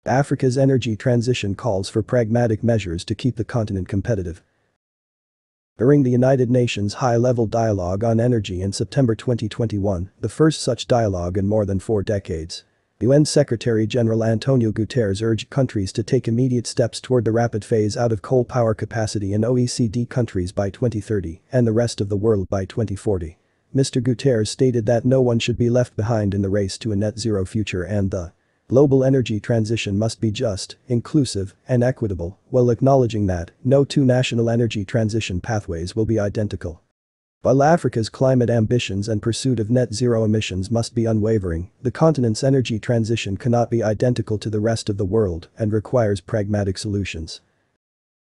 Africa's energy transition calls for pragmatic measures to keep the continent competitive. During the United Nations High-Level Dialogue on Energy in September 2021, the first such dialogue in more than 4 decades, UN Secretary-General Antonio Guterres urged countries to take immediate steps toward the rapid phase-out of coal power capacity in OECD countries by 2030 and the rest of the world by 2040. Mr. Guterres stated that no one should be left behind in the race to a net-zero future and the global energy transition must be just, inclusive, and equitable, while acknowledging that no two national energy transition pathways will be identical. While Africa's climate ambitions and pursuit of net zero emissions must be unwavering, the continent's energy transition cannot be identical to the rest of the world and requires pragmatic solutions.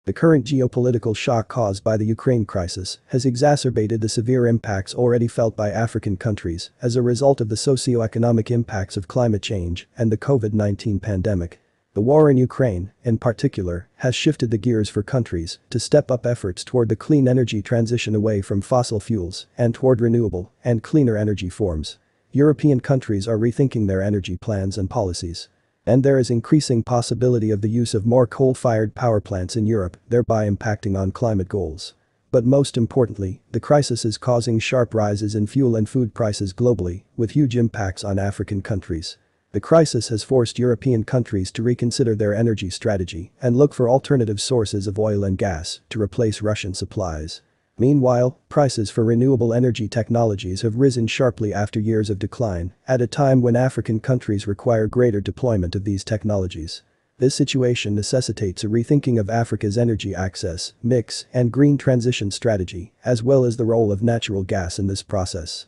The current geopolitical shock caused by the Ukraine crisis has exacerbated the severe impacts already felt by African countries as a result of the socio-economic impacts of climate change and the COVID-19 pandemic. The war in Ukraine, in particular, has shifted the gears for countries to step up efforts toward the clean energy transition away from fossil fuels and toward renewable and cleaner energy forms. European countries are rethinking their energy plans and policies. And there is increasing possibility of the use of more coal-fired power plants in Europe, thereby impacting on climate goals. But most importantly, the crisis is causing sharp rises in fuel and food prices globally, with huge impacts on African countries. The crisis has forced European countries to reconsider their energy strategy and look for alternative sources of oil and gas to replace Russian supplies. Meanwhile, prices for renewable energy technologies have risen sharply after years of decline, at a time when African countries require greater deployment of these technologies. This situation necessitates a rethinking of Africa's energy access, mix, and green transition strategy, as well as the role of natural gas in this process.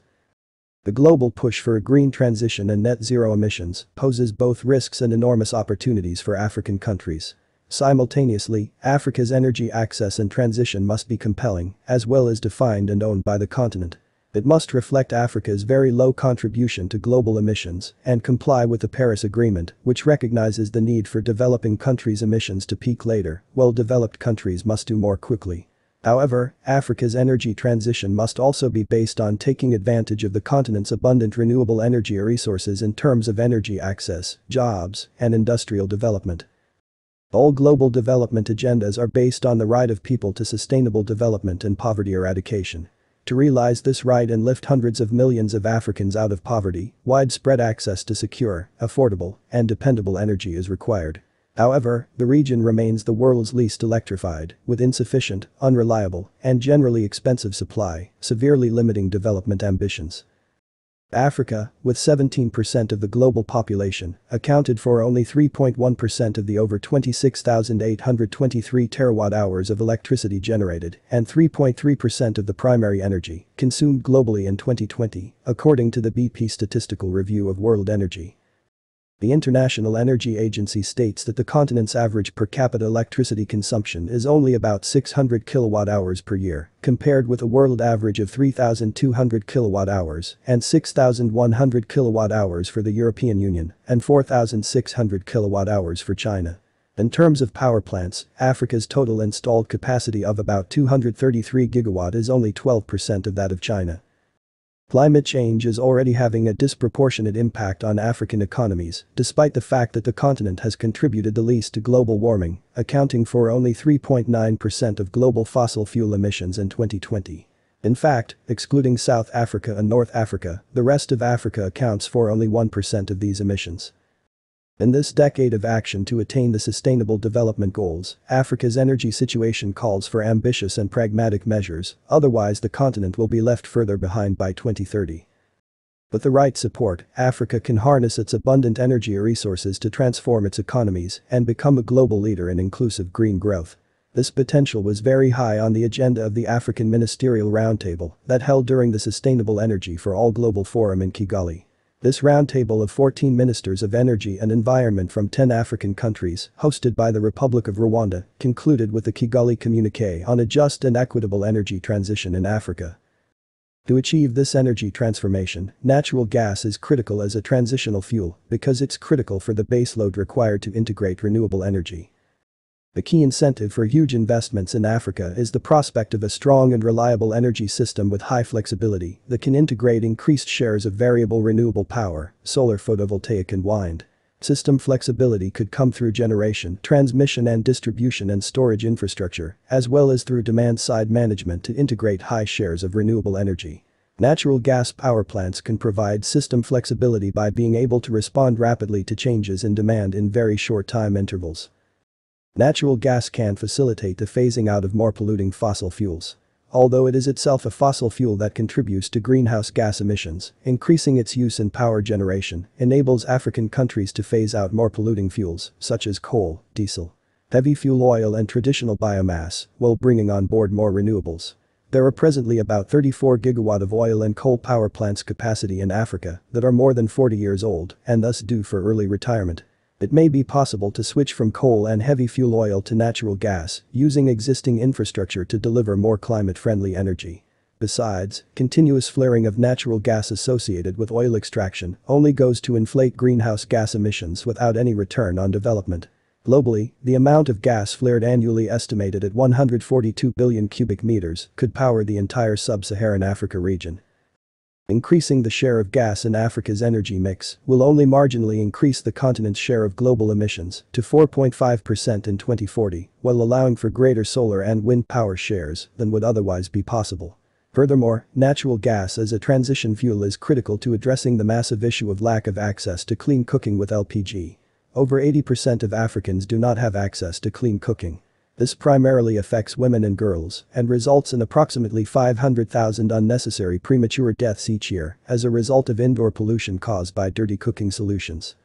The global push for a green transition and net zero emissions poses both risks and enormous opportunities for African countries. Simultaneously, Africa's energy access and transition must be compelling, as well as defined and owned by the continent. It must reflect Africa's very low contribution to global emissions and comply with the Paris Agreement, which recognizes the need for developing countries' emissions to peak later, while developed countries must do more quickly. However, Africa's energy transition must also be based on taking advantage of the continent's abundant renewable energy resources in terms of energy access, jobs, and industrial development. All global development agendas are based on the right of people to sustainable development and poverty eradication. To realize this right and lift hundreds of millions of Africans out of poverty, widespread access to secure, affordable, and dependable energy is required. However, the region remains the world's least electrified, with insufficient, unreliable, and generally expensive supply, severely limiting development ambitions. Africa, with 17% of the global population, accounted for only 3.1% of the over 26,823 terawatt-hours of electricity generated and 3.3% of the primary energy consumed globally in 2020, according to the BP Statistical Review of World Energy. The International Energy Agency states that the continent's average per capita electricity consumption is only about 600 kilowatt-hours per year, compared with a world average of 3,200 kilowatt-hours and 6,100 kilowatt-hours for the European Union and 4,600 kilowatt-hours for China. In terms of power plants, Africa's total installed capacity of about 233 gigawatt is only 12% of that of China. Climate change is already having a disproportionate impact on African economies, despite the fact that the continent has contributed the least to global warming, accounting for only 3.9% of global fossil fuel emissions in 2020. In fact, excluding South Africa and North Africa, the rest of Africa accounts for only 1% of these emissions. In this decade of action to attain the Sustainable Development Goals, Africa's energy situation calls for ambitious and pragmatic measures, otherwise the continent will be left further behind by 2030. With the right support, Africa can harness its abundant energy resources to transform its economies and become a global leader in inclusive green growth. This potential was very high on the agenda of the African Ministerial Roundtable that held during the Sustainable Energy for All Global Forum in Kigali. This roundtable of 14 ministers of energy and environment from 10 African countries, hosted by the Republic of Rwanda, concluded with the Kigali Communiqué on a just and equitable energy transition in Africa. To achieve this energy transformation, natural gas is critical as a transitional fuel because it's critical for the baseload required to integrate renewable energy. The key incentive for huge investments in Africa is the prospect of a strong and reliable energy system with high flexibility that can integrate increased shares of variable renewable power, solar photovoltaic and wind. System flexibility could come through generation, transmission and distribution and storage infrastructure, as well as through demand-side management to integrate high shares of renewable energy. Natural gas power plants can provide system flexibility by being able to respond rapidly to changes in demand in very short time intervals. Natural gas can facilitate the phasing out of more polluting fossil fuels. Although it is itself a fossil fuel that contributes to greenhouse gas emissions, increasing its use in power generation enables African countries to phase out more polluting fuels, such as coal, diesel, heavy fuel oil and traditional biomass, while bringing on board more renewables. There are presently about 34 gigawatt of oil and coal power plants capacity in Africa that are more than 40 years old and thus due for early retirement. It may be possible to switch from coal and heavy fuel oil to natural gas, using existing infrastructure to deliver more climate-friendly energy. Besides, continuous flaring of natural gas associated with oil extraction only goes to inflate greenhouse gas emissions without any return on development. Globally, the amount of gas flared annually estimated at 142 billion cubic meters could power the entire sub-Saharan Africa region. Increasing the share of gas in Africa's energy mix will only marginally increase the continent's share of global emissions to 4.5% in 2040, while allowing for greater solar and wind power shares than would otherwise be possible. Furthermore, natural gas as a transition fuel is critical to addressing the massive issue of lack of access to clean cooking with LPG. Over 80% of Africans do not have access to clean cooking. This primarily affects women and girls and results in approximately 500,000 unnecessary premature deaths each year as a result of indoor pollution caused by dirty cooking solutions.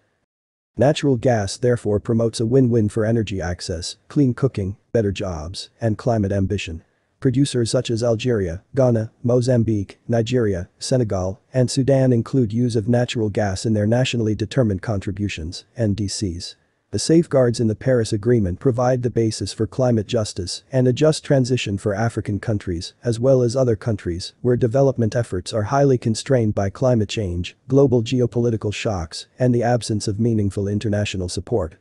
Natural gas therefore promotes a win-win for energy access, clean cooking, better jobs, and climate ambition. Producers such as Algeria, Ghana, Mozambique, Nigeria, Senegal, and Sudan include use of natural gas in their nationally determined contributions, NDCs. The safeguards in the Paris Agreement provide the basis for climate justice and a just transition for African countries, as well as other countries where development efforts are highly constrained by climate change, global geopolitical shocks, and the absence of meaningful international support.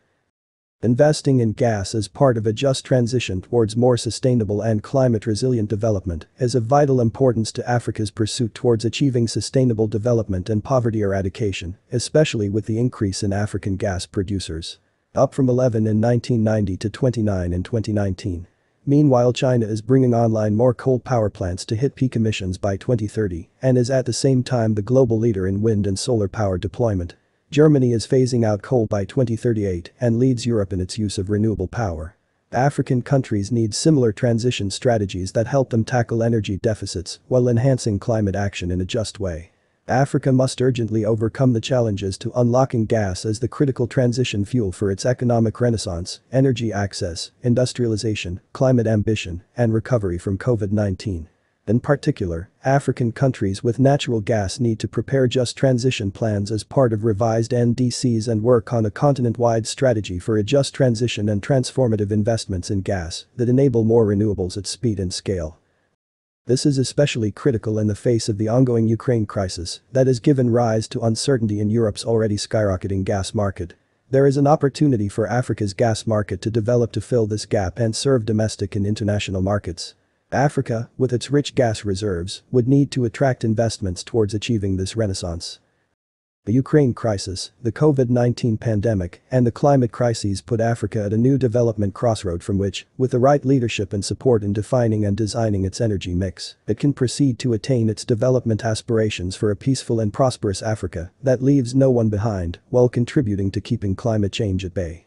Investing in gas as part of a just transition towards more sustainable and climate-resilient development is of vital importance to Africa's pursuit towards achieving sustainable development and poverty eradication, especially with the increase in African gas producers. Up from 11 in 1990 to 29 in 2019. Meanwhile, China is bringing online more coal power plants to hit peak emissions by 2030 and is at the same time the global leader in wind and solar power deployment. Germany is phasing out coal by 2038 and leads Europe in its use of renewable power. African countries need similar transition strategies that help them tackle energy deficits while enhancing climate action in a just way. Africa must urgently overcome the challenges to unlocking gas as the critical transition fuel for its economic renaissance, energy access, industrialization, climate ambition, and recovery from COVID-19. In particular, African countries with natural gas need to prepare just transition plans as part of revised NDCs and work on a continent-wide strategy for a just transition and transformative investments in gas that enable more renewables at speed and scale. This is especially critical in the face of the ongoing Ukraine crisis that has given rise to uncertainty in Europe's already skyrocketing gas market. There is an opportunity for Africa's gas market to develop to fill this gap and serve domestic and international markets. Africa, with its rich gas reserves, would need to attract investments towards achieving this renaissance. The Ukraine crisis, the COVID-19 pandemic, and the climate crises put Africa at a new development crossroad from which, with the right leadership and support in defining and designing its energy mix, it can proceed to attain its development aspirations for a peaceful and prosperous Africa that leaves no one behind while contributing to keeping climate change at bay.